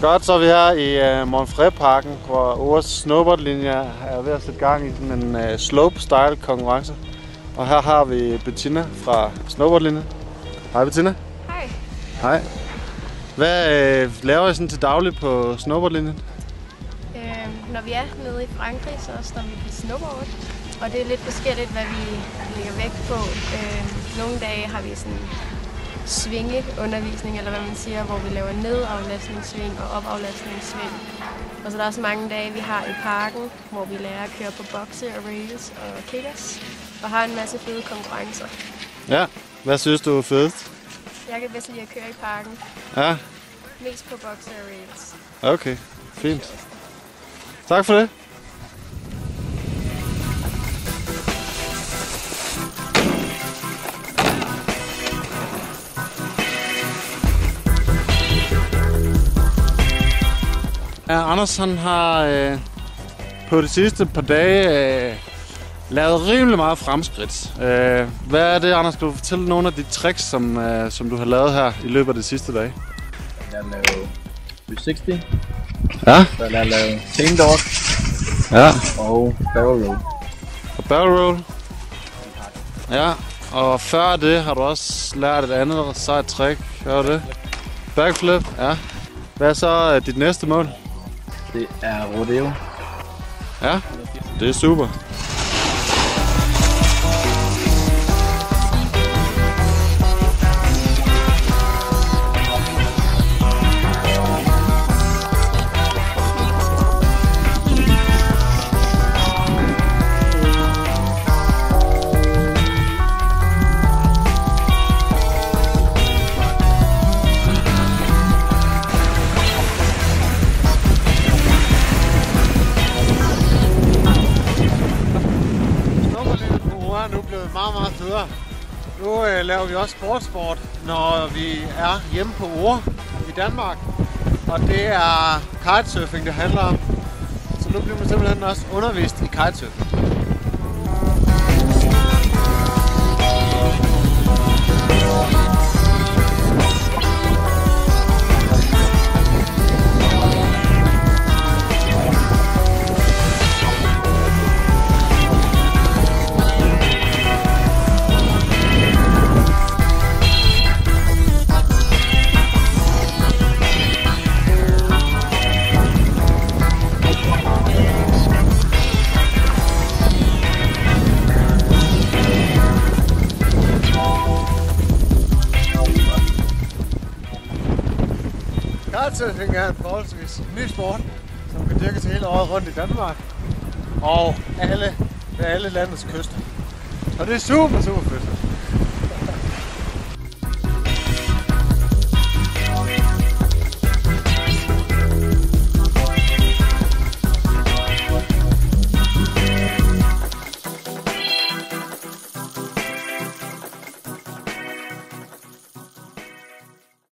Godt, så er vi her i Monfrey-parken, hvor Oras snowboardlinje er ved at sætte gang i sådan en slope-style konkurrence. Og her har vi Bettina fra snowboardlinjen. Hej Bettina. Hej. Hej. Hvad laver I sådan til daglig på snowboardlinjen? Når vi er nede i Frankrig, så står vi på snowboard. Og det er lidt forskelligt, hvad vi lægger vægt på. Nogle dage har vi sådan svingeundervisning, eller hvad man siger, hvor vi laver nedaflastningssving og opaflastningssving. Og så er der også mange dage, vi har i parken, hvor vi lærer at køre på bokse og rails og kickers. Og har en masse fede konkurrencer. Ja, hvad synes du er fedest? Jeg kan bedst lide at køre i parken. Ja. Mest på bokse og rails. Okay, fint. Tak for det. Ja, Anders han har på de sidste par dage lavet rimelig meget fremskridt. Hvad er det, Anders? Kan du fortælle nogle af de tricks, som du har lavet her i løbet af de sidste dage? Jeg har lavet 360. Ja. Så jeg har lavet chain dog. Ja. Og barrel roll. Og barrel roll. Ja. Og før det har du også lært et andet sejt trick. Hvad var det? Backflip. Ja. Hvad er så dit næste mål? Det er rodeo. Ja. Det er super. Nu blevet meget federe. Nu laver vi også sportssport, når vi er hjemme på Ore i Danmark. Og det er kitesurfing, det handler om. Så nu bliver man simpelthen også undervist i kitesurfing. Kitesurfing er en forholdsvis ny sport, som kan dyrkes hele året rundt i Danmark og ved alle landets kyster. Og det er super fedt.